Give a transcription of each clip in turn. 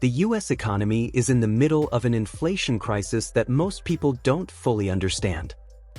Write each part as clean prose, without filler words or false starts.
The US economy is in the middle of an inflation crisis that most people don't fully understand.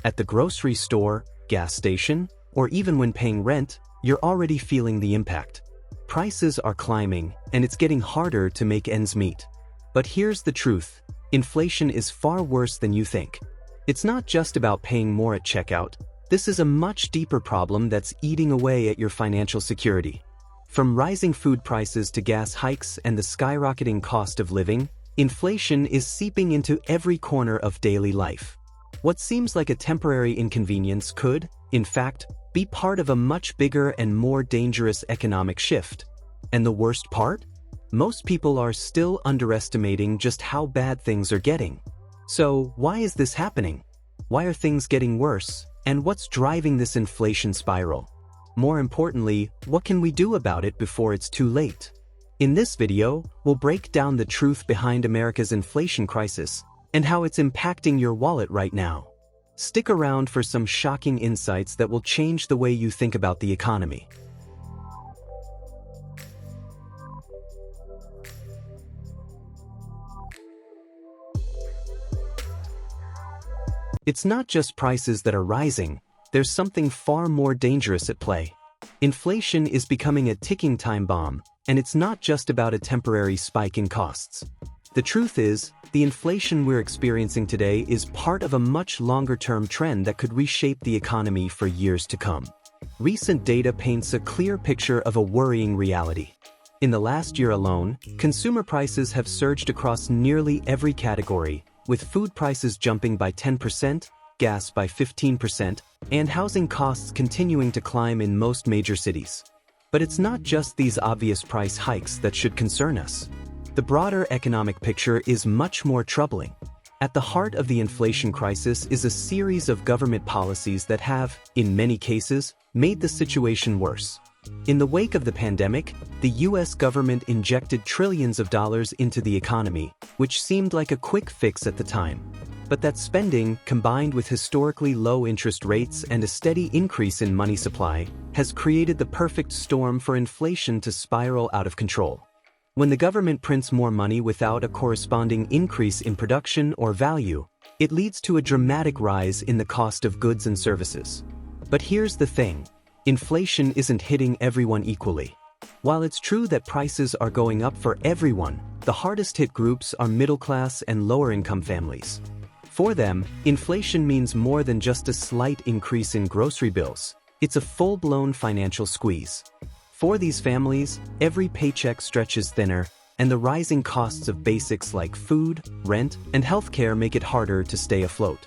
At the grocery store, gas station, or even when paying rent, you're already feeling the impact. Prices are climbing, and it's getting harder to make ends meet. But here's the truth: inflation is far worse than you think. It's not just about paying more at checkout. This is a much deeper problem that's eating away at your financial security. From rising food prices to gas hikes and the skyrocketing cost of living, inflation is seeping into every corner of daily life. What seems like a temporary inconvenience could, in fact, be part of a much bigger and more dangerous economic shift. And the worst part? Most people are still underestimating just how bad things are getting. So, why is this happening? Why are things getting worse? And what's driving this inflation spiral? More importantly, what can we do about it before it's too late? In this video, we'll break down the truth behind America's inflation crisis and how it's impacting your wallet right now. Stick around for some shocking insights that will change the way you think about the economy. It's not just prices that are rising. There's something far more dangerous at play. Inflation is becoming a ticking time bomb, and it's not just about a temporary spike in costs. The truth is, the inflation we're experiencing today is part of a much longer-term trend that could reshape the economy for years to come. Recent data paints a clear picture of a worrying reality. In the last year alone, consumer prices have surged across nearly every category, with food prices jumping by 10%, gas by 15%, and housing costs continuing to climb in most major cities. But it's not just these obvious price hikes that should concern us. The broader economic picture is much more troubling. At the heart of the inflation crisis is a series of government policies that have, in many cases, made the situation worse. In the wake of the pandemic, the US government injected trillions of dollars into the economy, which seemed like a quick fix at the time. But that spending, combined with historically low interest rates and a steady increase in money supply, has created the perfect storm for inflation to spiral out of control. When the government prints more money without a corresponding increase in production or value, it leads to a dramatic rise in the cost of goods and services. But here's the thing: inflation isn't hitting everyone equally. While it's true that prices are going up for everyone, the hardest hit groups are middle-class and lower-income families. For them, inflation means more than just a slight increase in grocery bills. It's a full-blown financial squeeze. For these families, every paycheck stretches thinner, and the rising costs of basics like food, rent, and healthcare make it harder to stay afloat.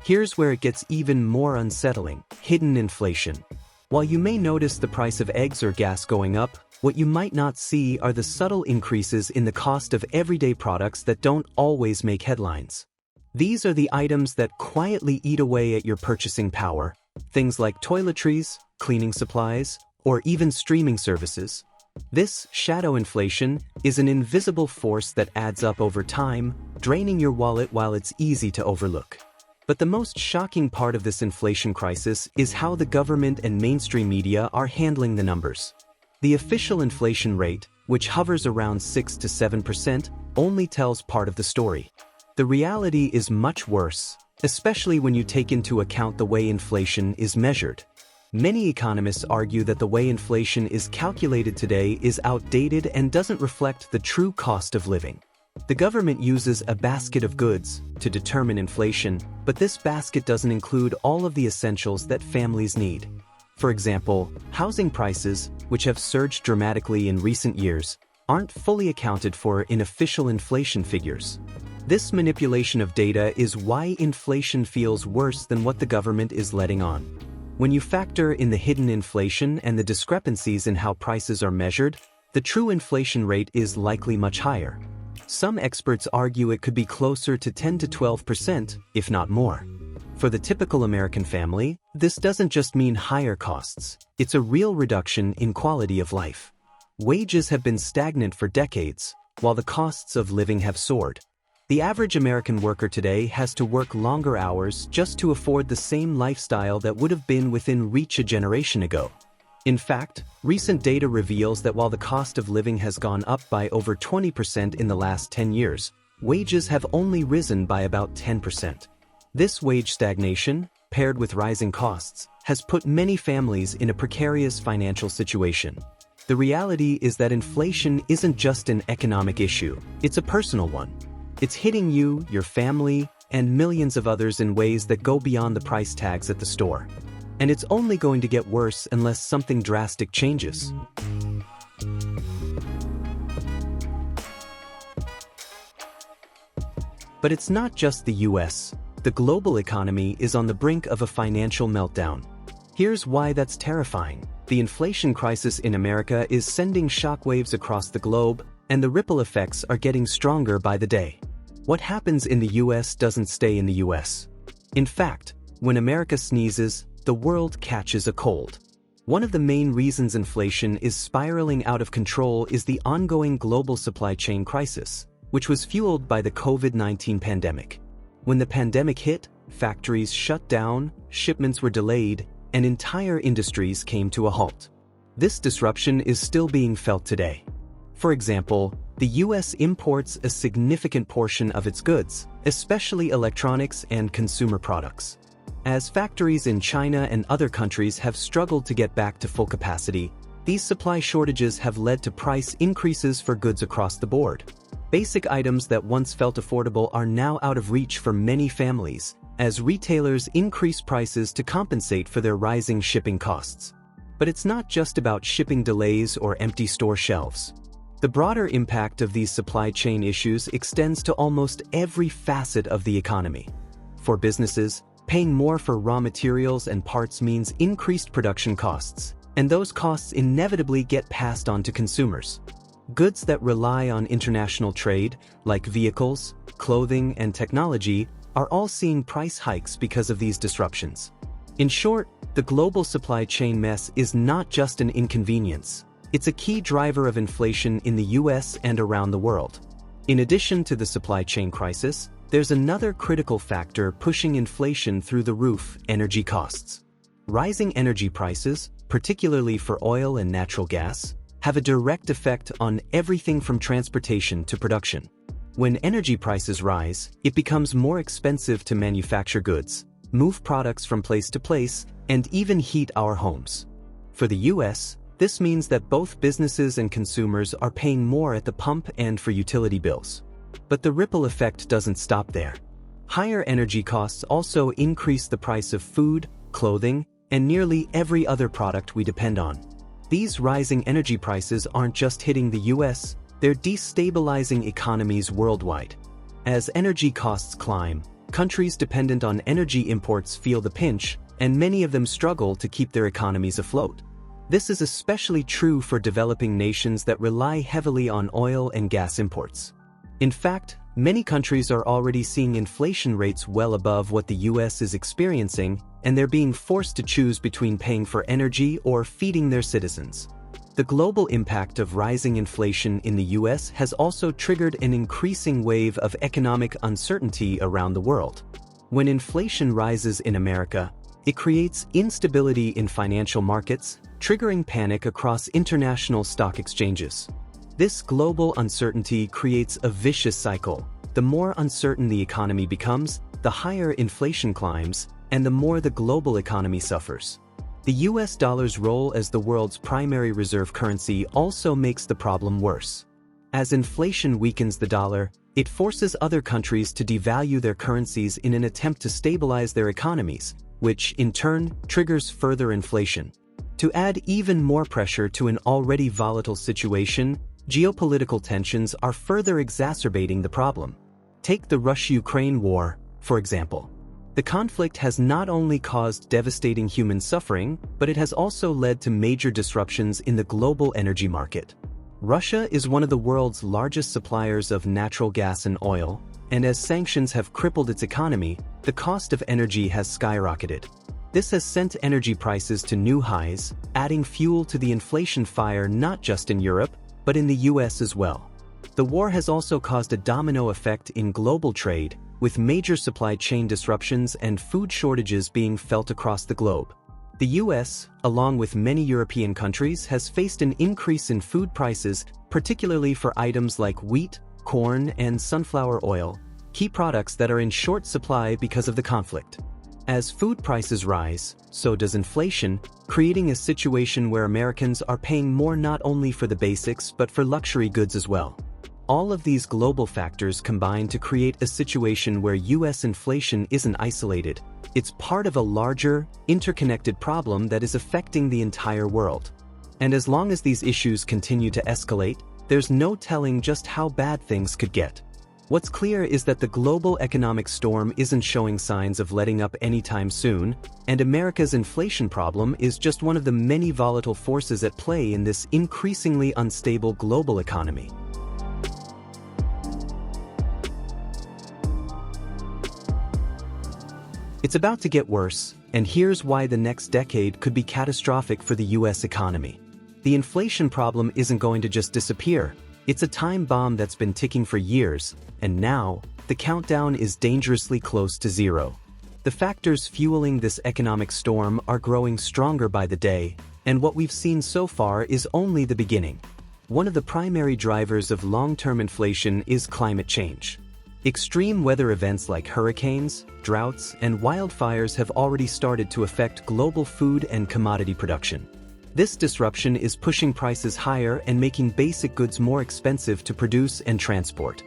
Here's where it gets even more unsettling: hidden inflation. While you may notice the price of eggs or gas going up, what you might not see are the subtle increases in the cost of everyday products that don't always make headlines. These are the items that quietly eat away at your purchasing power, things like toiletries, cleaning supplies, or even streaming services. This shadow inflation is an invisible force that adds up over time, draining your wallet while it's easy to overlook. But the most shocking part of this inflation crisis is how the government and mainstream media are handling the numbers. The official inflation rate, which hovers around 6 to 7%, only tells part of the story. The reality is much worse, especially when you take into account the way inflation is measured. Many economists argue that the way inflation is calculated today is outdated and doesn't reflect the true cost of living. The government uses a basket of goods to determine inflation, but this basket doesn't include all of the essentials that families need. For example, housing prices, which have surged dramatically in recent years, aren't fully accounted for in official inflation figures. This manipulation of data is why inflation feels worse than what the government is letting on. When you factor in the hidden inflation and the discrepancies in how prices are measured, the true inflation rate is likely much higher. Some experts argue it could be closer to 10 to 12%, if not more. For the typical American family, this doesn't just mean higher costs, it's a real reduction in quality of life. Wages have been stagnant for decades, while the costs of living have soared. The average American worker today has to work longer hours just to afford the same lifestyle that would have been within reach a generation ago. In fact, recent data reveals that while the cost of living has gone up by over 20% in the last 10 years, wages have only risen by about 10%. This wage stagnation, paired with rising costs, has put many families in a precarious financial situation. The reality is that inflation isn't just an economic issue, it's a personal one. It's hitting you, your family, and millions of others in ways that go beyond the price tags at the store. And it's only going to get worse unless something drastic changes. But it's not just the US. The global economy is on the brink of a financial meltdown. Here's why that's terrifying. The inflation crisis in America is sending shockwaves across the globe, and the ripple effects are getting stronger by the day. What happens in the US doesn't stay in the US. In fact, when America sneezes, the world catches a cold. One of the main reasons inflation is spiraling out of control is the ongoing global supply chain crisis, which was fueled by the COVID-19 pandemic. When the pandemic hit, factories shut down, shipments were delayed, and entire industries came to a halt. This disruption is still being felt today. For example, the US imports a significant portion of its goods, especially electronics and consumer products. As factories in China and other countries have struggled to get back to full capacity, these supply shortages have led to price increases for goods across the board. Basic items that once felt affordable are now out of reach for many families, as retailers increase prices to compensate for their rising shipping costs. But it's not just about shipping delays or empty store shelves. The broader impact of these supply chain issues extends to almost every facet of the economy. For businesses, paying more for raw materials and parts means increased production costs, and those costs inevitably get passed on to consumers. Goods that rely on international trade, like vehicles, clothing, and technology, are all seeing price hikes because of these disruptions. In short, the global supply chain mess is not just an inconvenience. It's a key driver of inflation in the US and around the world. In addition to the supply chain crisis, there's another critical factor pushing inflation through the roof: energy costs. Rising energy prices, particularly for oil and natural gas, have a direct effect on everything from transportation to production. When energy prices rise, it becomes more expensive to manufacture goods, move products from place to place, and even heat our homes. For the US, this means that both businesses and consumers are paying more at the pump and for utility bills. But the ripple effect doesn't stop there. Higher energy costs also increase the price of food, clothing, and nearly every other product we depend on. These rising energy prices aren't just hitting the US, they're destabilizing economies worldwide. As energy costs climb, countries dependent on energy imports feel the pinch, and many of them struggle to keep their economies afloat. This is especially true for developing nations that rely heavily on oil and gas imports. In fact, many countries are already seeing inflation rates well above what the US is experiencing, and they're being forced to choose between paying for energy or feeding their citizens. The global impact of rising inflation in the US has also triggered an increasing wave of economic uncertainty around the world. When inflation rises in America, it creates instability in financial markets, triggering panic across international stock exchanges. This global uncertainty creates a vicious cycle. The more uncertain the economy becomes, the higher inflation climbs, and the more the global economy suffers. The US dollar's role as the world's primary reserve currency also makes the problem worse. As inflation weakens the dollar, it forces other countries to devalue their currencies in an attempt to stabilize their economies, which, in turn, triggers further inflation. To add even more pressure to an already volatile situation, geopolitical tensions are further exacerbating the problem. Take the Russia-Ukraine war, for example. The conflict has not only caused devastating human suffering, but it has also led to major disruptions in the global energy market. Russia is one of the world's largest suppliers of natural gas and oil, and as sanctions have crippled its economy, the cost of energy has skyrocketed. This has sent energy prices to new highs, adding fuel to the inflation fire not just in Europe, but in the US as well. The war has also caused a domino effect in global trade, with major supply chain disruptions and food shortages being felt across the globe. The US, along with many European countries, has faced an increase in food prices, particularly for items like wheat, corn, and sunflower oil, key products that are in short supply because of the conflict. As food prices rise, so does inflation, creating a situation where Americans are paying more not only for the basics but for luxury goods as well. All of these global factors combine to create a situation where US inflation isn't isolated. It's part of a larger, interconnected problem that is affecting the entire world. And as long as these issues continue to escalate, there's no telling just how bad things could get. What's clear is that the global economic storm isn't showing signs of letting up anytime soon, and America's inflation problem is just one of the many volatile forces at play in this increasingly unstable global economy. It's about to get worse, and here's why the next decade could be catastrophic for the US economy. The inflation problem isn't going to just disappear. It's a time bomb that's been ticking for years, and now, the countdown is dangerously close to zero. The factors fueling this economic storm are growing stronger by the day, and what we've seen so far is only the beginning. One of the primary drivers of long-term inflation is climate change. Extreme weather events like hurricanes, droughts, and wildfires have already started to affect global food and commodity production. This disruption is pushing prices higher and making basic goods more expensive to produce and transport.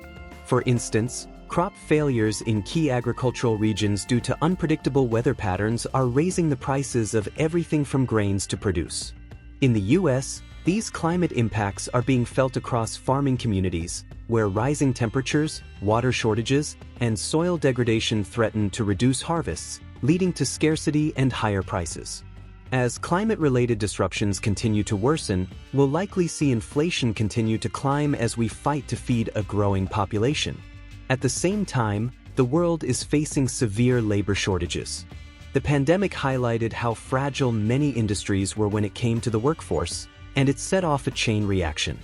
For instance, crop failures in key agricultural regions due to unpredictable weather patterns are raising the prices of everything from grains to produce. In the US, these climate impacts are being felt across farming communities, where rising temperatures, water shortages, and soil degradation threaten to reduce harvests, leading to scarcity and higher prices. As climate-related disruptions continue to worsen, we'll likely see inflation continue to climb as we fight to feed a growing population. At the same time, the world is facing severe labor shortages. The pandemic highlighted how fragile many industries were when it came to the workforce, and it set off a chain reaction.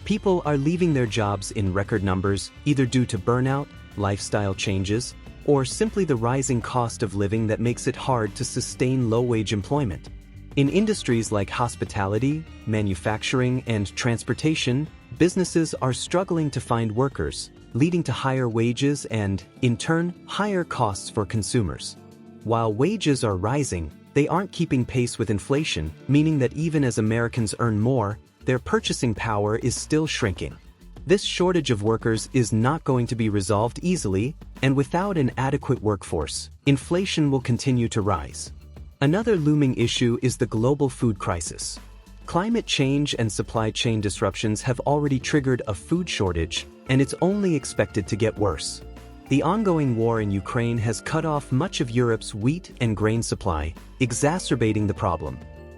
People are leaving their jobs in record numbers, either due to burnout, lifestyle changes, or simply the rising cost of living that makes it hard to sustain low-wage employment. In industries like hospitality, manufacturing, and transportation, businesses are struggling to find workers, leading to higher wages and, in turn, higher costs for consumers. While wages are rising, they aren't keeping pace with inflation, meaning that even as Americans earn more, their purchasing power is still shrinking. This shortage of workers is not going to be resolved easily, and without an adequate workforce, inflation will continue to rise. Another looming issue is the global food crisis. Climate change and supply chain disruptions have already triggered a food shortage, and it's only expected to get worse. The ongoing war in Ukraine has cut off much of Europe's wheat and grain supply, exacerbating the problem.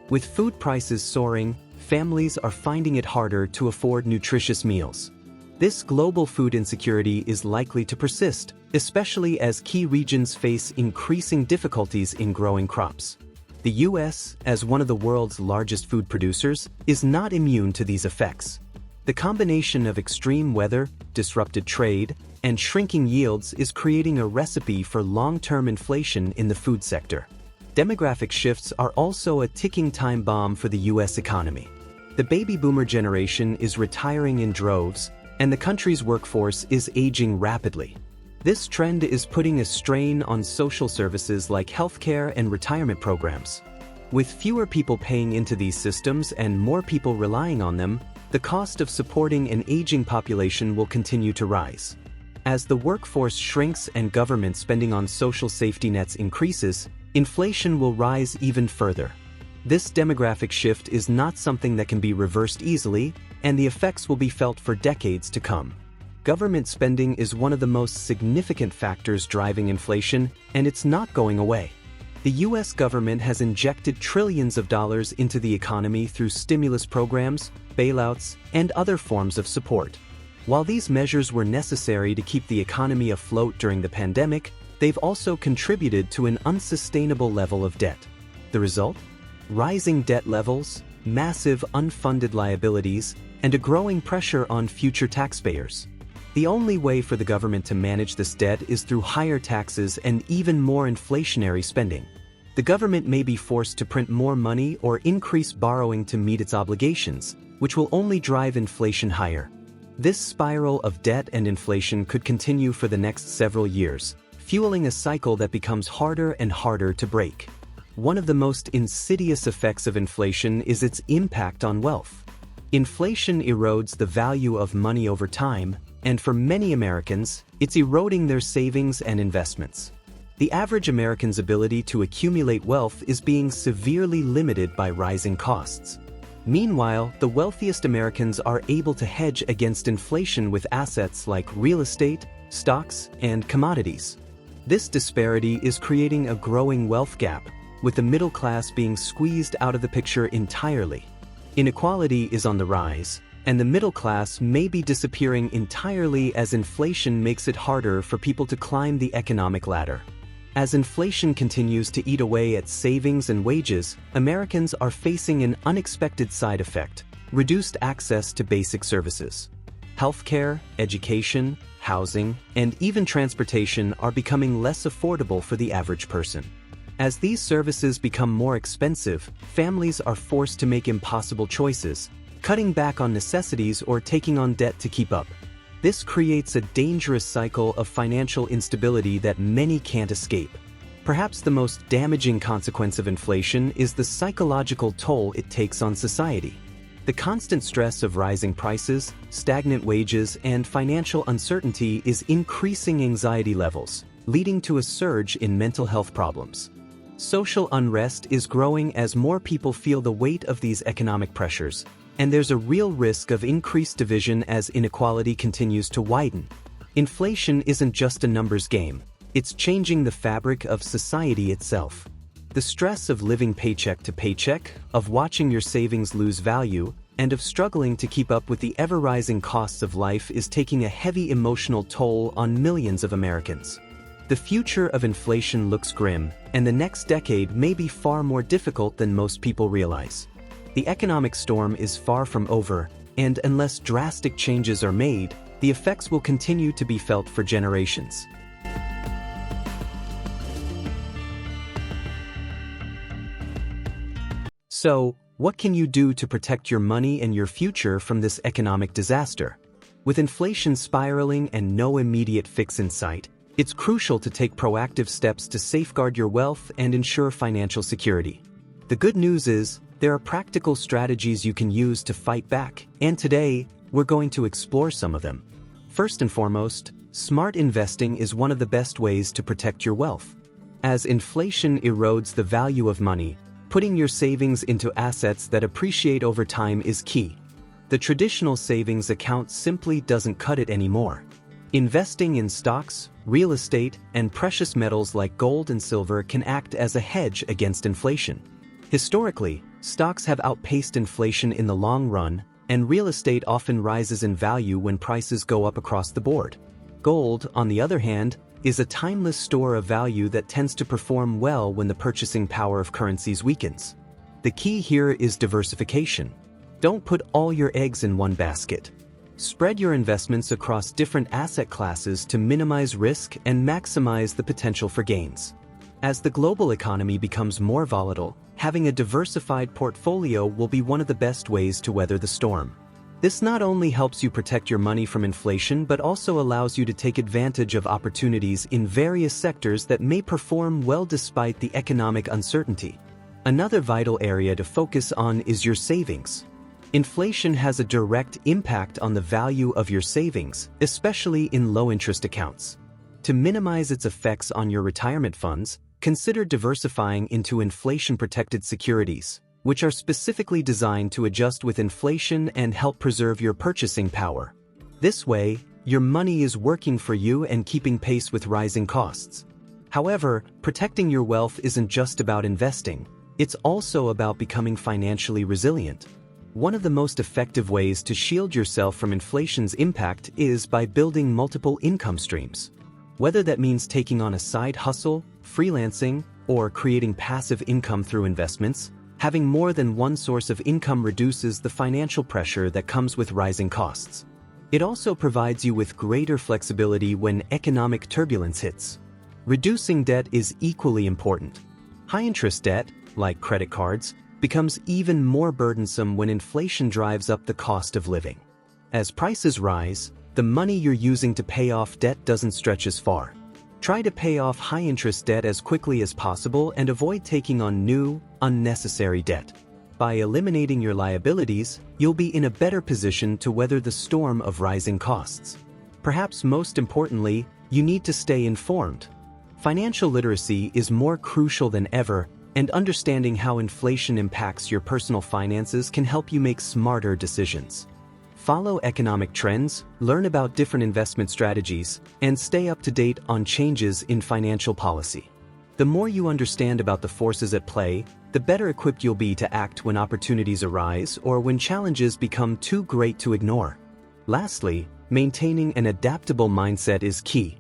With food prices soaring, families are finding it harder to afford nutritious meals. This global food insecurity is likely to persist, especially as key regions face increasing difficulties in growing crops. The US, as one of the world's largest food producers, is not immune to these effects. The combination of extreme weather, disrupted trade, and shrinking yields is creating a recipe for long-term inflation in the food sector. Demographic shifts are also a ticking time bomb for the US economy. The baby boomer generation is retiring in droves, and the country's workforce is aging rapidly. This trend is putting a strain on social services like healthcare and retirement programs. With fewer people paying into these systems and more people relying on them, the cost of supporting an aging population will continue to rise. As the workforce shrinks and government spending on social safety nets increases, inflation will rise even further. This demographic shift is not something that can be reversed easily, and the effects will be felt for decades to come. Government spending is one of the most significant factors driving inflation, and it's not going away. The US government has injected trillions of dollars into the economy through stimulus programs, bailouts, and other forms of support. While these measures were necessary to keep the economy afloat during the pandemic, they've also contributed to an unsustainable level of debt. The result? Rising debt levels, massive unfunded liabilities, and a growing pressure on future taxpayers. The only way for the government to manage this debt is through higher taxes and even more inflationary spending. The government may be forced to print more money or increase borrowing to meet its obligations, which will only drive inflation higher. This spiral of debt and inflation could continue for the next several years, fueling a cycle that becomes harder and harder to break. One of the most insidious effects of inflation is its impact on wealth. Inflation erodes the value of money over time, and for many Americans, it's eroding their savings and investments. The average American's ability to accumulate wealth is being severely limited by rising costs. Meanwhile, the wealthiest Americans are able to hedge against inflation with assets like real estate, stocks, and commodities. This disparity is creating a growing wealth gap, with the middle class being squeezed out of the picture entirely. Inequality is on the rise, and the middle class may be disappearing entirely as inflation makes it harder for people to climb the economic ladder. As inflation continues to eat away at savings and wages, Americans are facing an unexpected side effect: reduced access to basic services. Healthcare, education, housing, and even transportation are becoming less affordable for the average person. As these services become more expensive, families are forced to make impossible choices, cutting back on necessities or taking on debt to keep up. This creates a dangerous cycle of financial instability that many can't escape. Perhaps the most damaging consequence of inflation is the psychological toll it takes on society. The constant stress of rising prices, stagnant wages, and financial uncertainty is increasing anxiety levels, leading to a surge in mental health problems. Social unrest is growing as more people feel the weight of these economic pressures, and there's a real risk of increased division as inequality continues to widen. Inflation isn't just a numbers game, it's changing the fabric of society itself. The stress of living paycheck to paycheck, of watching your savings lose value, and of struggling to keep up with the ever-rising costs of life is taking a heavy emotional toll on millions of Americans. The future of inflation looks grim, and the next decade may be far more difficult than most people realize. The economic storm is far from over, and unless drastic changes are made, the effects will continue to be felt for generations. So, what can you do to protect your money and your future from this economic disaster? With inflation spiraling and no immediate fix in sight, it's crucial to take proactive steps to safeguard your wealth and ensure financial security. The good news is, there are practical strategies you can use to fight back, and today, we're going to explore some of them. First and foremost, smart investing is one of the best ways to protect your wealth. As inflation erodes the value of money, putting your savings into assets that appreciate over time is key. The traditional savings account simply doesn't cut it anymore. Investing in stocks, real estate, and precious metals like gold and silver can act as a hedge against inflation. Historically, stocks have outpaced inflation in the long run, and real estate often rises in value when prices go up across the board. Gold, on the other hand, is a timeless store of value that tends to perform well when the purchasing power of currencies weakens. The key here is diversification. Don't put all your eggs in one basket. Spread your investments across different asset classes to minimize risk and maximize the potential for gains. As the global economy becomes more volatile, having a diversified portfolio will be one of the best ways to weather the storm. This not only helps you protect your money from inflation but also allows you to take advantage of opportunities in various sectors that may perform well despite the economic uncertainty. Another vital area to focus on is your savings. Inflation has a direct impact on the value of your savings, especially in low-interest accounts. To minimize its effects on your retirement funds, consider diversifying into inflation-protected securities, which are specifically designed to adjust with inflation and help preserve your purchasing power. This way, your money is working for you and keeping pace with rising costs. However, protecting your wealth isn't just about investing, it's also about becoming financially resilient. One of the most effective ways to shield yourself from inflation's impact is by building multiple income streams. Whether that means taking on a side hustle, freelancing, or creating passive income through investments, having more than one source of income reduces the financial pressure that comes with rising costs. It also provides you with greater flexibility when economic turbulence hits. Reducing debt is equally important. High-interest debt, like credit cards, becomes even more burdensome when inflation drives up the cost of living. As prices rise, the money you're using to pay off debt doesn't stretch as far. Try to pay off high-interest debt as quickly as possible and avoid taking on new, unnecessary debt. By eliminating your liabilities, you'll be in a better position to weather the storm of rising costs. Perhaps most importantly, you need to stay informed. Financial literacy is more crucial than ever, and understanding how inflation impacts your personal finances can help you make smarter decisions. Follow economic trends, learn about different investment strategies, and stay up to date on changes in financial policy. The more you understand about the forces at play, the better equipped you'll be to act when opportunities arise or when challenges become too great to ignore. Lastly, maintaining an adaptable mindset is key.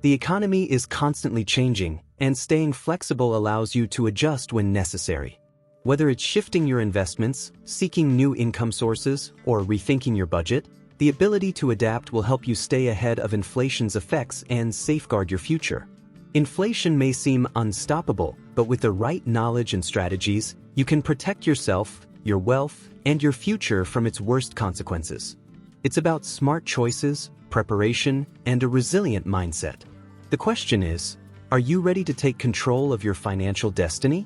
The economy is constantly changing, and staying flexible allows you to adjust when necessary. Whether it's shifting your investments, seeking new income sources, or rethinking your budget, the ability to adapt will help you stay ahead of inflation's effects and safeguard your future. Inflation may seem unstoppable, but with the right knowledge and strategies, you can protect yourself, your wealth, and your future from its worst consequences. It's about smart choices, preparation, and a resilient mindset. The question is, are you ready to take control of your financial destiny?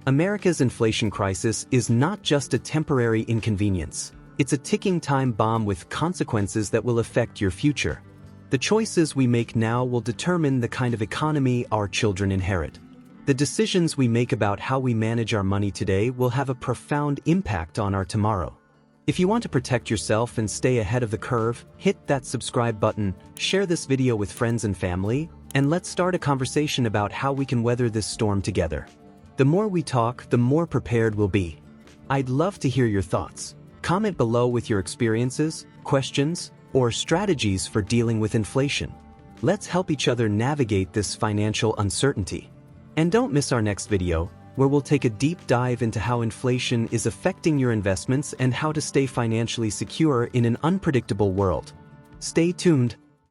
America's inflation crisis is not just a temporary inconvenience. It's a ticking time bomb with consequences that will affect your future. The choices we make now will determine the kind of economy our children inherit. The decisions we make about how we manage our money today will have a profound impact on our tomorrow. If you want to protect yourself and stay ahead of the curve, hit that subscribe button, share this video with friends and family, and let's start a conversation about how we can weather this storm together. The more we talk, the more prepared we'll be. I'd love to hear your thoughts. Comment below with your experiences, questions, or strategies for dealing with inflation. Let's help each other navigate this financial uncertainty. And don't miss our next video, where we'll take a deep dive into how inflation is affecting your investments and how to stay financially secure in an unpredictable world. Stay tuned.